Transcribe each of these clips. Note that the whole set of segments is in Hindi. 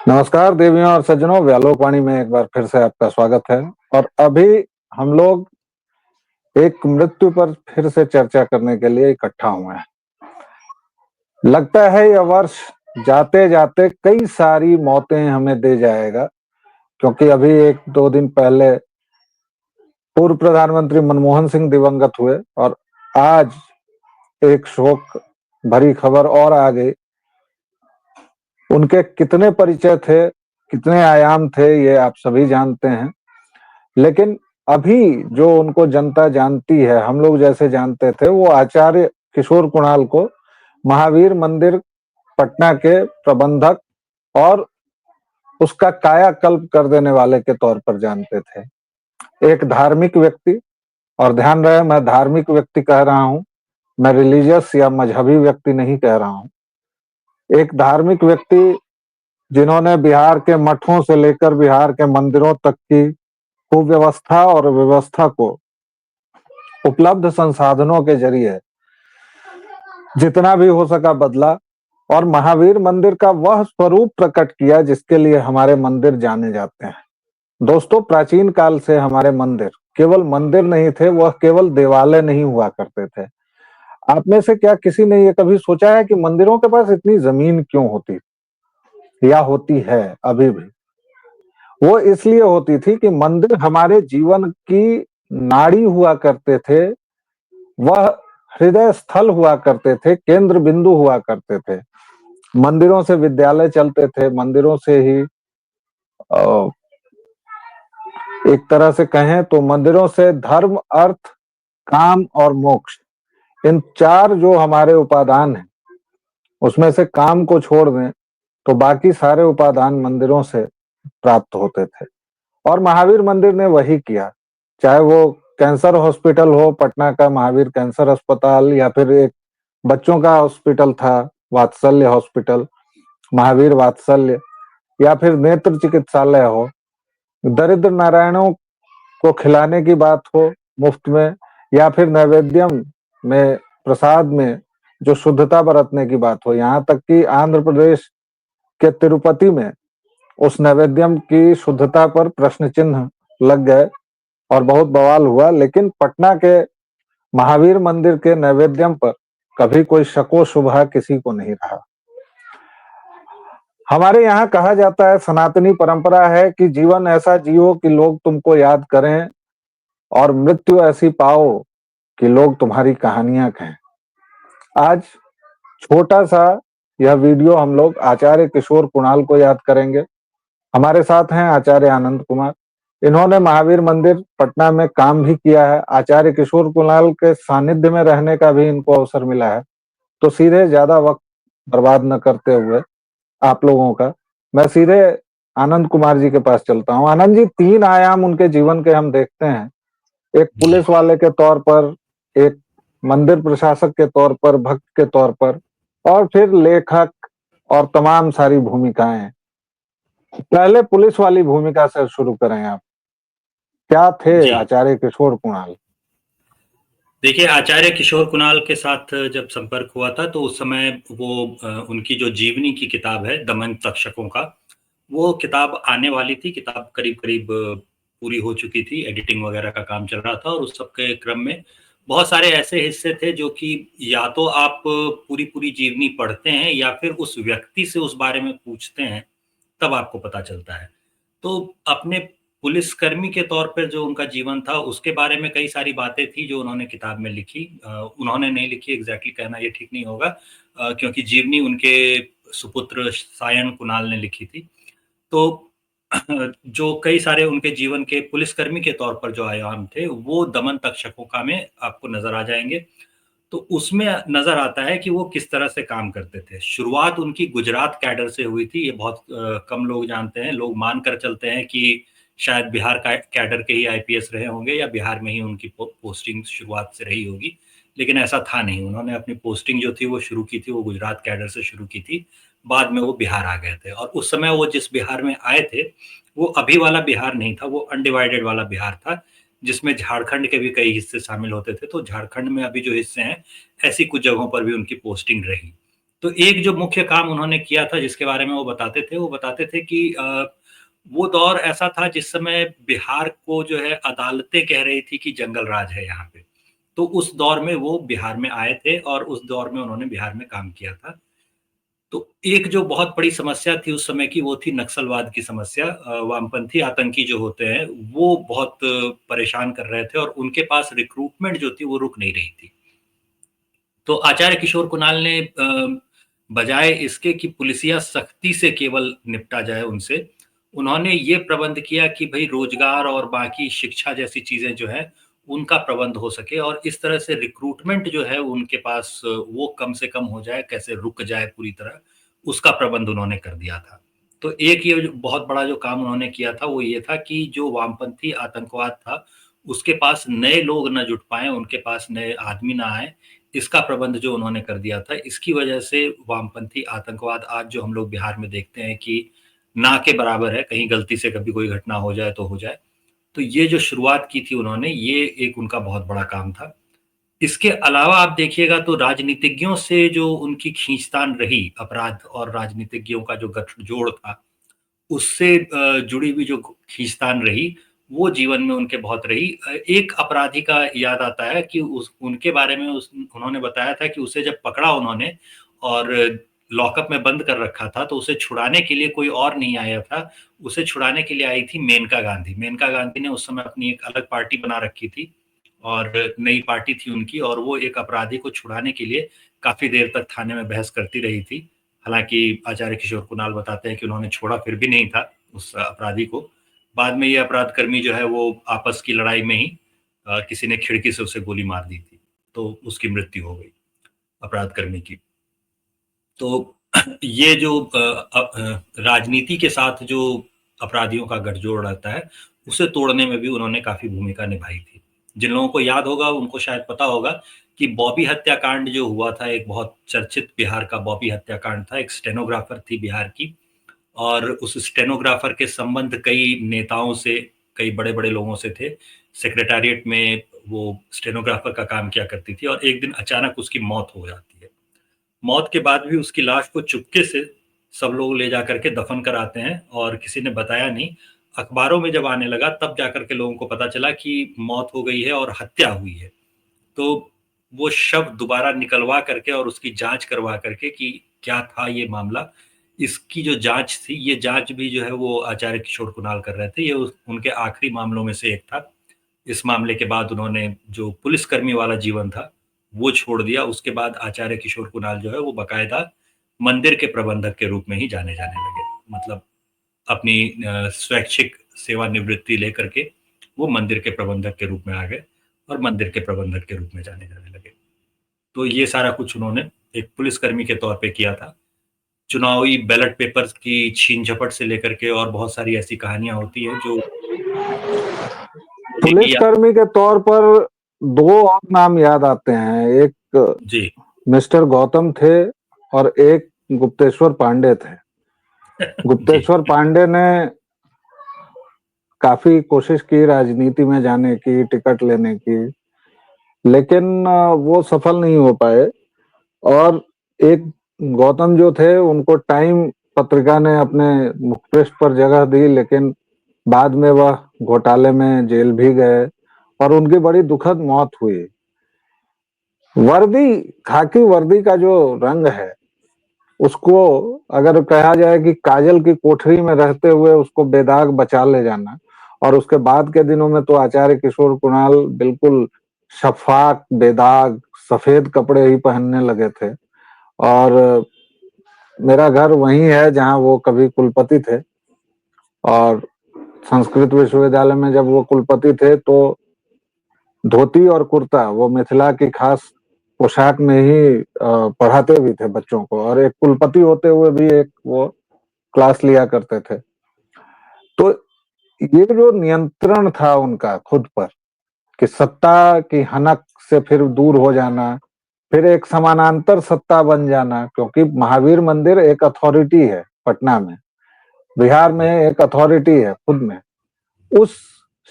नमस्कार देवियों और सज्जनों, व्यालोकवाणी में एक बार फिर से आपका स्वागत है। और अभी हम लोग एक मृत्यु पर फिर से चर्चा करने के लिए इकट्ठा हुए हैं। लगता है यह वर्ष जाते जाते कई सारी मौतें हमें दे जाएगा, क्योंकि अभी एक दो दिन पहले पूर्व प्रधानमंत्री मनमोहन सिंह दिवंगत हुए और आज एक शोक भरी खबर और आ गई। उनके कितने परिचय थे, कितने आयाम थे, ये आप सभी जानते हैं। लेकिन अभी जो उनको जनता जानती है, हम लोग जैसे जानते थे, वो आचार्य किशोर कुणाल को महावीर मंदिर पटना के प्रबंधक और उसका कायाकल्प कर देने वाले के तौर पर जानते थे। एक धार्मिक व्यक्ति, और ध्यान रहे मैं धार्मिक व्यक्ति कह रहा हूं, मैं रिलीजियस या मजहबी व्यक्ति नहीं कह रहा हूं। एक धार्मिक व्यक्ति जिन्होंने बिहार के मठों से लेकर बिहार के मंदिरों तक की कुव्यवस्था और व्यवस्था को उपलब्ध संसाधनों के जरिए जितना भी हो सका बदला और महावीर मंदिर का वह स्वरूप प्रकट किया जिसके लिए हमारे मंदिर जाने जाते हैं। दोस्तों, प्राचीन काल से हमारे मंदिर केवल मंदिर नहीं थे, वह केवल देवालय नहीं हुआ करते थे। आप में से क्या किसी ने ये कभी सोचा है कि मंदिरों के पास इतनी जमीन क्यों होती या होती है अभी भी? वो इसलिए होती थी कि मंदिर हमारे जीवन की नाड़ी हुआ करते थे, वह हृदय स्थल हुआ करते थे, केंद्र बिंदु हुआ करते थे। मंदिरों से विद्यालय चलते थे, मंदिरों से ही एक तरह से कहें तो मंदिरों से धर्म, अर्थ, काम और मोक्ष, इन चार जो हमारे उपादान हैं, उसमें से काम को छोड़ दें तो बाकी सारे उपादान मंदिरों से प्राप्त होते थे। और महावीर मंदिर ने वही किया। चाहे वो कैंसर हॉस्पिटल हो, पटना का महावीर कैंसर अस्पताल, या फिर एक बच्चों का हॉस्पिटल था वात्सल्य हॉस्पिटल, महावीर वात्सल्य, या फिर नेत्र चिकित्सालय हो, दरिद्र नारायणों को खिलाने की बात हो मुफ्त में, या फिर नैवेद्यम में, प्रसाद में जो शुद्धता बरतने की बात हो। यहाँ तक कि आंध्र प्रदेश के तिरुपति में उस नैवेद्यम की शुद्धता पर प्रश्न चिन्ह लग गए और बहुत बवाल हुआ। लेकिन पटना के महावीर मंदिर के नैवेद्यम पर कभी कोई शको शुबहा किसी को नहीं रहा। हमारे यहाँ कहा जाता है, सनातनी परंपरा है कि जीवन ऐसा जियो कि लोग तुमको याद करें और मृत्यु ऐसी पाओ कि लोग तुम्हारी कहानियां कहें। आज छोटा सा यह वीडियो हम लोग आचार्य किशोर कुणाल को याद करेंगे। हमारे साथ हैं आचार्य आनंद कुमार। इन्होंने महावीर मंदिर पटना में काम भी किया है। आचार्य किशोर कुणाल के सानिध्य में रहने का भी इनको अवसर मिला है। तो सीधे ज्यादा वक्त बर्बाद न करते हुए आप लोगों का, मैं सीधे आनंद कुमार जी के पास चलता हूँ। आनंद जी, तीन आयाम उनके जीवन के हम देखते हैं। एक जी। पुलिस वाले के तौर पर, एक मंदिर प्रशासक के तौर पर, भक्त के तौर पर, और फिर लेखक और तमाम सारी भूमिकाएं। पहले पुलिस वाली भूमिका से शुरू करें आप। क्या थे जी। आचार्य किशोर कुणाल? देखिए, आचार्य किशोर कुणाल के साथ जब संपर्क हुआ था तो उस समय वो उनकी जो जीवनी की किताब है दमन तक्षकों का, वो किताब आने वाली थी। किताब करीब-करीब पूरी हो चुकी थी, एडिटिंग वगैरह का काम चल रहा था और उस सब के क्रम में बहुत सारे ऐसे हिस्से थे जो कि या तो आप पूरी-पूरी जीवनी पढ़ते हैं या फिर उस व्यक्ति से उस बारे में पूछते हैं, तब आपको पता चलता है। तो अपने पुलिसकर्मी के तौर पे जो उनका जीवन था, उसके बारे में कई सारी बातें थी जो उन्होंने किताब में लिखी। उन्होंने नहीं लिखी एग्ज़ैक्टली कहना ये ठीक नहीं होगा, क्योंकि जीवनी उनके सुपुत्र सायन कुणाल ने लिखी थी। तो जो कई सारे उनके जीवन के पुलिसकर्मी के तौर पर जो आयाम थे, वो दमन तक्षकों में आपको नज़र आ जाएँगे। तो उसमें नज़र आता है कि वो किस तरह से काम करते थे। शुरुआत उनकी गुजरात कैडर से हुई थी, ये बहुत कम लोग जानते हैं। लोग मानकर चलते हैं कि शायद बिहार का कैडर के ही आईपीएस रहे होंगे या बिहार में ही उनकी पोस्टिंग शुरुआत से रही होगी, लेकिन ऐसा था नहीं। उन्होंने अपनी पोस्टिंग जो थी वो शुरू की थी, वो गुजरात कैडर से शुरू की थी। बाद में वो बिहार आ गए थे और उस समय वो जिस बिहार में आए थे, वो अभी वाला बिहार नहीं था, वो अनडिवाइडेड वाला बिहार था, जिसमें झारखंड के भी कई हिस्से शामिल होते थे। तो झारखंड में अभी जो हिस्से हैं, ऐसी कुछ जगहों पर भी उनकी पोस्टिंग रही। तो एक जो मुख्य काम उन्होंने किया था जिसके बारे में वो बताते थे कि वो दौर ऐसा था जिस समय बिहार को जो है अदालतें कह रही थी कि जंगल राज है यहाँ पे। तो उस दौर में वो बिहार में आए थे और उस दौर में उन्होंने बिहार में काम किया था। तो एक जो बहुत बड़ी समस्या थी उस समय की वो थी नक्सलवाद की समस्या। वामपंथी आतंकी जो होते हैं वो बहुत परेशान कर रहे थे और उनके पास रिक्रूटमेंट जो थी वो रुक नहीं रही थी। तो आचार्य किशोर कुणाल ने बजाय इसके कि पुलिसिया सख्ती से केवल निपटा जाए उनसे, उन्होंने ये प्रबंध किया कि भई रोज़गार और बाकी शिक्षा जैसी चीज़ें जो हैं, उनका प्रबंध हो सके और इस तरह से रिक्रूटमेंट जो है उनके पास वो कम से कम हो जाए, कैसे रुक जाए पूरी तरह, उसका प्रबंध उन्होंने कर दिया था। तो एक ये जो बहुत बड़ा जो काम उन्होंने किया था, वो ये था कि जो वामपंथी आतंकवाद था, उसके पास नए लोग ना जुट पाएँ, उनके पास नए आदमी ना आएँ, इसका प्रबंध जो उन्होंने कर दिया था, इसकी वजह से वामपंथी आतंकवाद आज जो हम लोग बिहार में देखते हैं कि ना के बराबर है, कहीं गलती से कभी कोई घटना हो जाए तो हो जाए। तो ये जो शुरुआत की थी उन्होंने, ये एक उनका बहुत बड़ा काम था। इसके अलावा आप देखिएगा तो राजनीतिज्ञों से जो उनकी खींचतान रही, अपराध और राजनीतिज्ञों का जो गठजोड़ था, उससे जुड़ी हुई जो खींचतान रही, वो जीवन में उनके बहुत रही। एक अपराधी का याद आता है कि उस उनके बारे में उन्होंने बताया था कि उसे जब पकड़ा उन्होंने और लॉकअप में बंद कर रखा था, तो उसे छुड़ाने के लिए कोई और नहीं आया था, उसे छुड़ाने के लिए आई थी मेनका गांधी। मेनका गांधी ने उस समय अपनी एक अलग पार्टी बना रखी थी और नई पार्टी थी उनकी और वो एक अपराधी को छुड़ाने के लिए काफ़ी देर तक थाने में बहस करती रही थी। हालाँकि आचार्य किशोर कुणाल बताते हैं कि उन्होंने छोड़ा फिर भी नहीं था उस अपराधी को। बाद में ये अपराध कर्मी जो है वो आपस की लड़ाई में ही किसी ने खिड़की से उसे गोली मार दी थी, तो उसकी मृत्यु हो गई अपराध कर्मी की। तो ये जो राजनीति के साथ जो अपराधियों का गठजोड़ रहता है, उसे तोड़ने में भी उन्होंने काफ़ी भूमिका निभाई थी। जिन लोगों को याद होगा उनको शायद पता होगा कि बॉबी हत्याकांड जो हुआ था, एक बहुत चर्चित बिहार का बॉबी हत्याकांड था, एक स्टेनोग्राफर थी बिहार की और उस स्टेनोग्राफर के संबंध कई नेताओं से, कई बड़े-बड़े लोगों से थे। सेक्रेटेरिएट में वो स्टेनोग्राफर का काम किया करती थी और एक दिन अचानक उसकी मौत हो जाती है। मौत के बाद भी उसकी लाश को चुपके से सब लोग ले जाकर के दफन कराते हैं और किसी ने बताया नहीं। अखबारों में जब आने लगा तब जाकर के लोगों को पता चला कि मौत हो गई है और हत्या हुई है। तो वो शव दोबारा निकलवा करके और उसकी जाँच करवा करके कि क्या था ये मामला, इसकी जो जाँच थी, ये जाँच भी जो है वो आचार्य किशोर कुणाल कर रहे थे। ये उस उनके आखिरी मामलों में से एक था। इस मामले के बाद उन्होंने जो पुलिसकर्मी वाला जीवन था, वो छोड़ दिया। उसके बाद आचार्य किशोर कुणाल जो है वो बाकायदा मंदिर के प्रबंधक के रूप में ही जाने जाने लगे। मतलब अपनी स्वैच्छिक सेवानिवृत्ति लेकर के वो मंदिर के प्रबंधक के रूप में आ गए और मंदिर के प्रबंधक के रूप में जाने जाने लगे। तो ये सारा कुछ उन्होंने एक पुलिसकर्मी के तौर पे किया था। चुनावी बैलेट पेपर्स की छीन-झपट से लेकर के और बहुत सारी ऐसी कहानियाँ होती हैं जो देखिए या पुलिसकर्मी के तौर पर 2 और नाम याद आते हैं। एक जी। मिस्टर गौतम थे और एक गुप्तेश्वर पांडे थे। जी। गुप्तेश्वर पांडे ने काफ़ी कोशिश की राजनीति में जाने की, टिकट लेने की, लेकिन वो सफल नहीं हो पाए और एक गौतम जो थे उनको टाइम पत्रिका ने अपने मुखपृष्ठ पर जगह दी, लेकिन बाद में वह घोटाले में जेल भी गए और उनकी बड़ी दुखद मौत हुई। वर्दी, खाकी वर्दी का जो रंग है, उसको अगर कहा जाए कि काजल की कोठरी में रहते हुए उसको बेदाग बचा ले जाना और उसके बाद के दिनों में तो आचार्य किशोर कुणाल बिल्कुल शफ़ाक, बेदाग, सफ़ेद कपड़े ही पहनने लगे थे और मेरा घर वहीं है जहाँ वो कभी कुलपति थे और संस्कृत विश्वविद्यालय में जब वो कुलपति थे तो धोती और कुर्ता वो मिथिला की खास पोशाक में ही पढ़ाते भी थे बच्चों को और एक कुलपति होते हुए भी एक वो क्लास लिया करते थे। तो ये जो नियंत्रण था उनका खुद पर कि सत्ता की हनक से फिर दूर हो जाना, फिर एक समानांतर सत्ता बन जाना, क्योंकि महावीर मंदिर एक अथॉरिटी है पटना में, बिहार में एक अथॉरिटी है खुद में। उस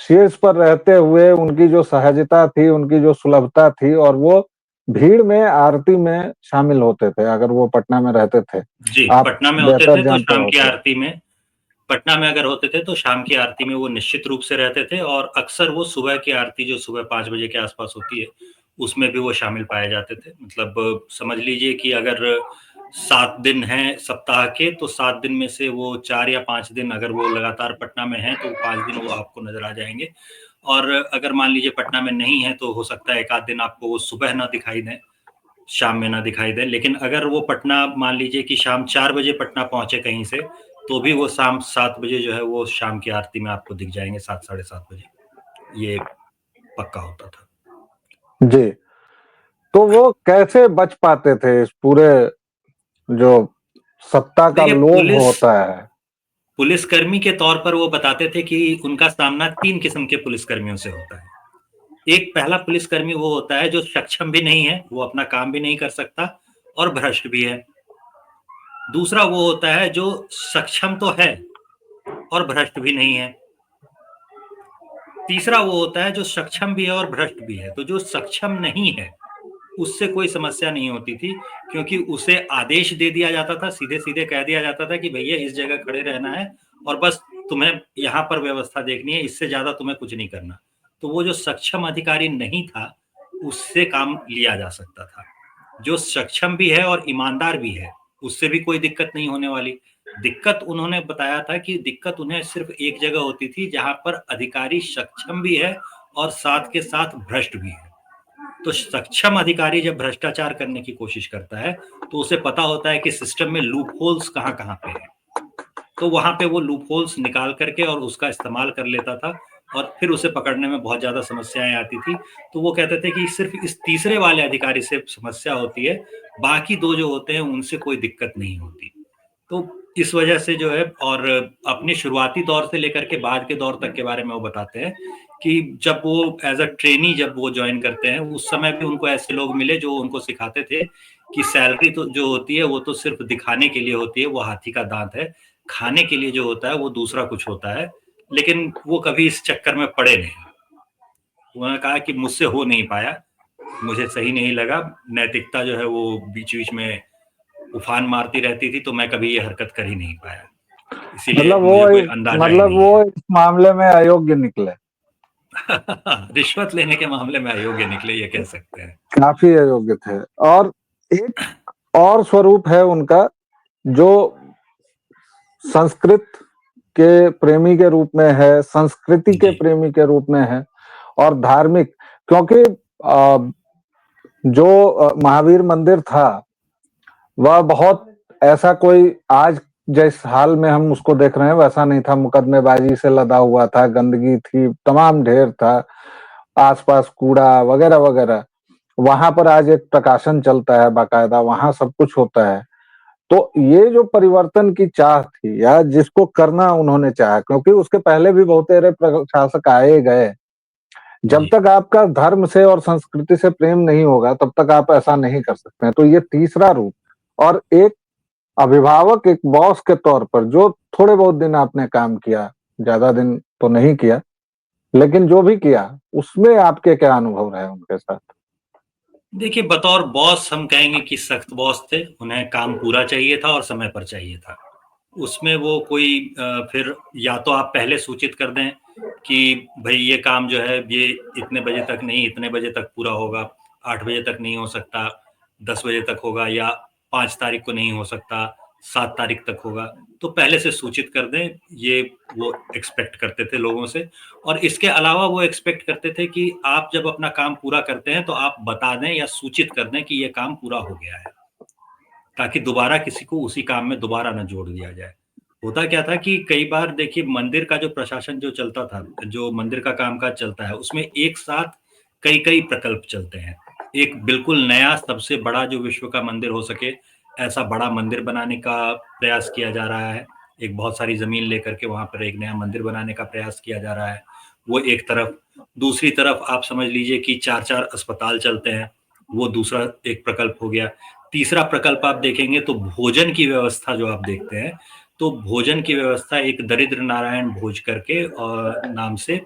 शीर्ष पर रहते हुए उनकी जो सहजता थी, उनकी जो सुलभता थी और वो भीड़ में आरती में शामिल होते थे अगर वो पटना में रहते थे। जी, आप पटना में होते बेहतर थे तो जानते शाम की होते। आरती में, पटना में अगर होते थे तो शाम की आरती में वो निश्चित रूप से रहते थे, और अक्सर वो सुबह की आरती जो सुबह 5 बजे के आसपास होती है, उसमें भी वो शामिल पाए जाते थे। मतलब समझ लीजिए कि अगर 7 दिन हैं सप्ताह के, तो 7 दिन में से वो 4 या 5 दिन अगर वो लगातार पटना में हैं, तो 5 दिन वो आपको नज़र आ जाएँगे। और अगर मान लीजिए पटना में नहीं है, तो हो सकता है 1 आध दिन आपको वो सुबह ना दिखाई दें, शाम में ना दिखाई दें। लेकिन अगर वो पटना मान लीजिए कि शाम 4 बजे पटना पहुँचे कहीं से, तो भी वो शाम 7 बजे जो है वो शाम की आरती में आपको दिख जाएँगे, 7 साढ़े 7 बजे। ये पक्का होता था। जी, तो वो कैसे बच पाते थे इस पूरे जो सत्ता का देखिए, लोभ होता है? पुलिसकर्मी के तौर पर वो बताते थे कि उनका सामना 3 किस्म के पुलिसकर्मियों से होता है। एक पहला पुलिसकर्मी वो होता है जो सक्षम भी नहीं है, वो अपना काम भी नहीं कर सकता और भ्रष्ट भी है। दूसरा वो होता है जो सक्षम तो है और भ्रष्ट भी नहीं है। तीसरा वो होता है जो सक्षम भी है और भ्रष्ट भी है। तो जो सक्षम नहीं है, उससे कोई समस्या नहीं होती थी, क्योंकि उसे आदेश दे दिया जाता था, सीधे-सीधे कह दिया जाता था कि भैया इस जगह खड़े रहना है और बस तुम्हें यहाँ पर व्यवस्था देखनी है, इससे ज़्यादा तुम्हें कुछ नहीं करना। तो वो जो सक्षम अधिकारी नहीं था, उससे काम लिया जा सकता था। जो सक्षम भी है और ईमानदार भी है, उससे भी कोई दिक्कत नहीं होने वाली। दिक्कत उन्होंने बताया था कि दिक्कत उन्हें सिर्फ़ एक जगह होती थी, जहाँ पर अधिकारी सक्षम भी है और साथ के साथ भ्रष्ट भी है। तो सक्षम अधिकारी जब भ्रष्टाचार करने की कोशिश करता है, तो उसे पता होता है कि सिस्टम में लूप होल्स कहाँ-कहाँ पे हैं। तो वहाँ पे वो लूप होल्स निकाल करके और उसका इस्तेमाल कर लेता था, और फिर उसे पकड़ने में बहुत ज़्यादा समस्याएँ आती थी। तो वो कहते थे कि सिर्फ़ इस तीसरे वाले अधिकारी से समस्या होती है, बाकी 2 जो होते हैं उनसे कोई दिक्कत नहीं होती। तो इस वजह से जो है, और अपने शुरुआती दौर से लेकर के बाद के दौर तक के बारे में वो बताते हैं कि जब वो एज़ अ ट्रेनी जब वो जॉइन करते हैं, उस समय भी उनको ऐसे लोग मिले जो उनको सिखाते थे कि सैलरी तो जो होती है वो तो सिर्फ़ दिखाने के लिए होती है, वो हाथी का दाँत है। खाने के लिए जो होता है वो दूसरा कुछ होता है। लेकिन वो कभी इस चक्कर में पड़े नहीं। उन्होंने कहा कि मुझसे हो नहीं पाया, मुझे सही नहीं लगा, नैतिकता जो है वो बीच-बीच में उफान मारती रहती थी, तो मैं कभी ये हरकत कर ही नहीं पाया। इसीलिए मतलब मुझे कोई अंदाज़ा ही नहीं वो है। इस मामले में अयोग्य निकले। रिश्वत लेने के मामले में अयोग्य निकले, ये कह सकते हैं। काफ़ी अयोग्य थे। और एक और स्वरूप है उनका जो संस्कृत के प्रेमी के रूप में है, संस्कृति के जी, प्रेमी के रूप में है और धार्मिक, क्योंकि जो महावीर मंदिर था वह बहुत ऐसा कोई आज जिस हाल में हम उसको देख रहे हैं वैसा नहीं था। मुकदमेबाजी से लदा हुआ था, गंदगी थी, तमाम ढेर था, आसपास कूड़ा वगैरह वगैरह। वहां पर आज एक प्रकाशन चलता है बाकायदा, वहां सब कुछ होता है। तो ये जो परिवर्तन की चाह थी या जिसको करना उन्होंने चाहा, क्योंकि उसके पहले भी बहुतेरे प्रशासक आए गए। जब जी। तक आपका धर्म से और संस्कृति से प्रेम नहीं होगा तब तक आप ऐसा नहीं कर सकते हैं। तो ये तीसरा रूप, और एक अभिभावक, एक बॉस के तौर पर जो थोड़े बहुत दिन आपने काम किया, ज्यादा दिन तो नहीं किया, लेकिन जो भी किया उसमें आपके क्या अनुभव रहे उनके साथ? देखिए, बतौर बॉस हम कहेंगे कि सख्त बॉस थे, उन्हें काम पूरा चाहिए था और समय पर चाहिए था। उसमें वो कोई फिर या तो आप पहले सूचित कर दें कि भई ये काम जो है ये इतने बजे तक नहीं, इतने बजे तक पूरा होगा, 8 बजे तक नहीं हो सकता, 10 बजे तक होगा, या 5 तारीख को नहीं हो सकता, 7 तारीख तक होगा। तो पहले से सूचित कर दें, ये वो एक्सपेक्ट करते थे लोगों से। और इसके अलावा वो एक्सपेक्ट करते थे कि आप जब अपना काम पूरा करते हैं, तो आप बता दें या सूचित कर दें कि ये काम पूरा हो गया है। ताकि दोबारा किसी को उसी काम में दोबारा ना जोड़ दिया जाए। होता क्या था कि कई बार देखिए, मंदिर का जो प्रशासन जो चलता था, जो मंदिर का कामकाज चलता है, उसमें एक साथ कई-कई प्रकल्प चलते हैं। एक बिल्कुल नया सबसे बड़ा जो विश्व का मंदिर हो सके, ऐसा बड़ा मंदिर बनाने का प्रयास किया जा रहा है। एक बहुत सारी ज़मीन लेकर के वहाँ पर एक नया मंदिर बनाने का प्रयास किया जा रहा है। वो एक तरफ, दूसरी तरफ आप समझ लीजिए कि 4-4 अस्पताल चलते हैं, वो दूसरा एक प्रकल्प हो गया। तीसरा प्रकल्प आप देखेंगे तो भोजन की व्यवस्था जो आप देखते हैं, तो भोजन की व्यवस्था एक दरिद्र नारायण भोज करके नाम से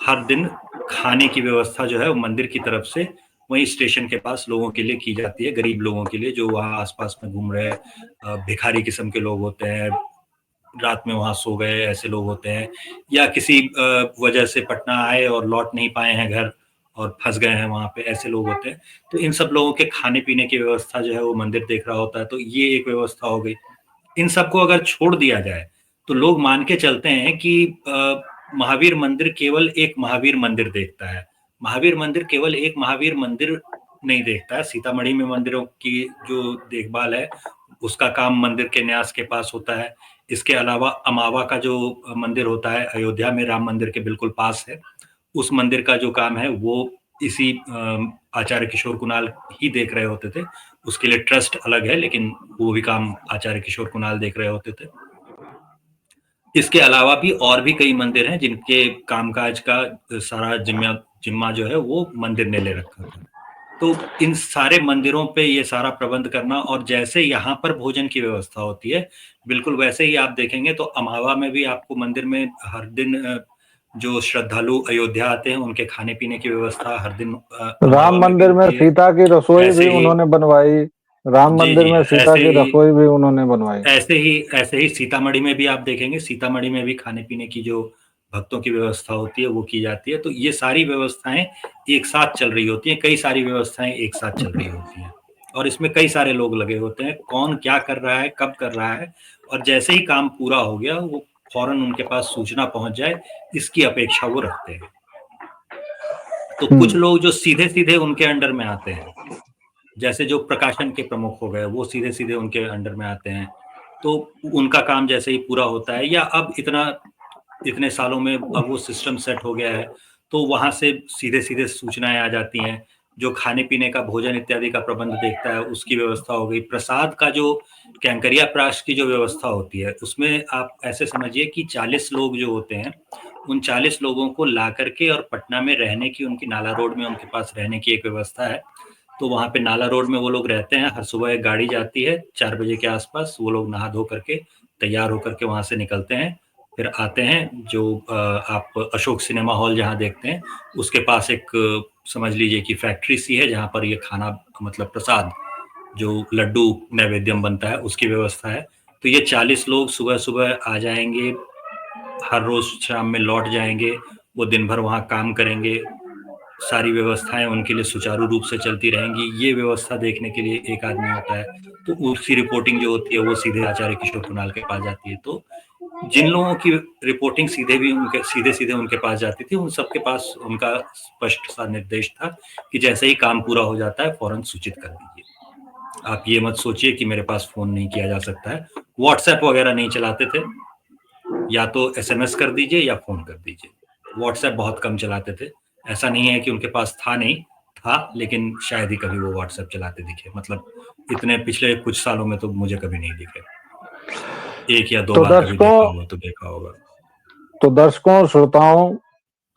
हर दिन खाने की व्यवस्था जो है वो मंदिर की तरफ से वहीं स्टेशन के पास लोगों के लिए की जाती है, गरीब लोगों के लिए जो वहाँ आसपास में घूम रहे भिखारी किस्म के लोग होते हैं, रात में वहाँ सो गए ऐसे लोग होते हैं, या किसी वजह से पटना आए और लौट नहीं पाए हैं घर और फंस गए हैं वहाँ पे, ऐसे लोग होते हैं। तो इन सब लोगों के खाने पीने की व्यवस्था जो है वो मंदिर देख रहा होता है, तो ये एक व्यवस्था हो गई। इन सबको अगर छोड़ दिया जाए तो लोग मान के चलते हैं कि महावीर मंदिर केवल एक महावीर मंदिर देखता है। महावीर मंदिर केवल एक महावीर मंदिर नहीं देखता है, सीतामढ़ी में मंदिरों की जो देखभाल है उसका काम मंदिर के न्यास के पास होता है। इसके अलावा अमावा का जो मंदिर होता है अयोध्या में राम मंदिर के बिल्कुल पास है, उस मंदिर का जो काम है वो इसी आचार्य किशोर कुणाल ही देख रहे होते थे। उसके लिए ट्रस्ट अलग है, लेकिन वो भी काम आचार्य किशोर कुणाल देख रहे होते थे। इसके अलावा भी और भी कई मंदिर हैं जिनके कामकाज का सारा जिम्मा जो है वो मंदिर ने ले रखा था। तो इन सारे मंदिरों पे ये सारा प्रबंध करना, और जैसे यहाँ पर भोजन की व्यवस्था होती है बिल्कुल वैसे ही आप देखेंगे तो अमावा में भी आपको मंदिर में हर दिन जो श्रद्धालु अयोध्या आते हैं उनके खाने पीने की व्यवस्था हर दिन राम अमावा में भी मंदिर में होती है। सीता की रसोई भी ऐसे ही उन्होंने बनवाई, राम जी मंदिर जी में सीता ऐसे की ही रसोई भी उन्होंने बनवाई। ऐसे ही सीतामढ़ी में भी आप देखेंगे, सीतामढ़ी में भी खाने पीने की जो भक्तों की व्यवस्था होती है वो की जाती है। तो ये सारी व्यवस्थाएं एक साथ चल रही होती हैं, कई सारी व्यवस्थाएं एक साथ चल रही होती हैं और इसमें कई सारे लोग लगे होते हैं। कौन क्या कर रहा है, कब कर रहा है, और जैसे ही काम पूरा हो गया वो फौरन उनके पास सूचना पहुंच जाए, इसकी अपेक्षा वो रखते हैं। तो कुछ लोग जो सीधे सीधे उनके अंडर में आते हैं, जैसे जो प्रकाशन के प्रमुख हो गए, वो सीधे सीधे उनके अंडर में आते हैं। तो उनका काम जैसे ही पूरा होता है, या अब इतने सालों में अब वो सिस्टम सेट हो गया है, तो वहां से सीधे सीधे सूचनाएं आ जाती हैं। जो खाने पीने का भोजन इत्यादि का प्रबंध देखता है उसकी व्यवस्था हो गई। प्रसाद का जो कैंकरिया प्राश की जो व्यवस्था होती है उसमें आप ऐसे समझिए कि 40 लोग जो होते हैं, उन 40 लोगों को ला करके और पटना में रहने की, उनकी नाला रोड में उनके पास रहने की एक व्यवस्था है। तो वहाँ पे नाला रोड में वो लोग रहते हैं। हर सुबह एक गाड़ी जाती है 4 बजे के आसपास, वो लोग नहा धो करके तैयार होकर के वहाँ से निकलते हैं, फिर आते हैं। जो आप अशोक सिनेमा हॉल जहाँ देखते हैं उसके पास एक समझ लीजिए कि फैक्ट्री सी है जहाँ पर ये खाना मतलब प्रसाद जो लड्डू नैवेद्यम बनता है उसकी व्यवस्था है। तो ये 40 लोग सुबह सुबह आ जाएंगे, हर रोज शाम में लौट जाएंगे। वो दिन भर वहाँ काम करेंगे, सारी व्यवस्थाएं उनके लिए सुचारू रूप से चलती रहेंगी। ये व्यवस्था देखने के लिए एक आदमी होता है, तो उसकी रिपोर्टिंग जो होती है वो सीधे आचार्य किशोर कुणाल के पास जाती है। तो जिन लोगों की रिपोर्टिंग सीधे सीधे उनके पास जाती थी, उन सबके पास उनका स्पष्ट सा निर्देश था कि जैसे ही काम पूरा हो जाता है फौरन सूचित कर दीजिए। आप ये मत सोचिए कि मेरे पास फोन नहीं किया जा सकता है। व्हाट्सएप वगैरह नहीं चलाते थे, या तो एसएमएस कर दीजिए या फोन कर दीजिए। व्हाट्सएप बहुत कम चलाते थे। ऐसा नहीं है कि उनके पास था नहीं, था, लेकिन शायद ही कभी वो व्हाट्सएप चलाते दिखे। मतलब इतने पिछले कुछ सालों में तो मुझे कभी नहीं दिखे। एक या दो तो बार कभी देखा होगा तो देखा होगा। तो दर्शकों और श्रोताओं,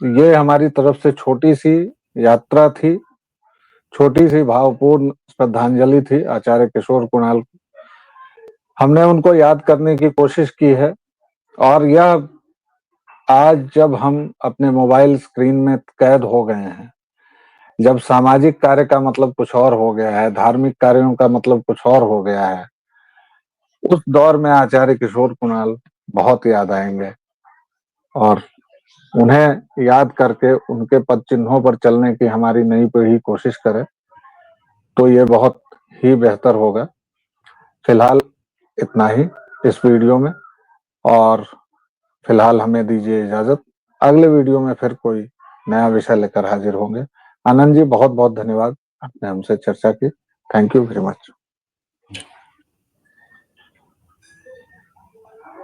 ये हमारी तरफ से छोटी सी यात्रा थी, छोटी सी भावपूर्ण श्रद्धांजलि थी आचार्य किशोर कुणाल। हमने उनको याद करने की कोशिश की है, और यह आज जब हम अपने मोबाइल स्क्रीन में कैद हो गए हैं, जब सामाजिक कार्य का मतलब कुछ और हो गया है, धार्मिक कार्यों का मतलब कुछ और हो गया है, उस दौर में आचार्य किशोर कुणाल बहुत याद आएंगे। और उन्हें याद करके उनके पद चिन्हों पर चलने की हमारी नई पीढ़ी कोशिश करे तो ये बहुत ही बेहतर होगा। फिलहाल इतना ही इस वीडियो में, और फिलहाल हमें दीजिए इजाजत। अगले वीडियो में फिर कोई नया विषय लेकर हाजिर होंगे। आनंद जी, बहुत बहुत धन्यवाद, आपने हमसे चर्चा की। Thank you very much.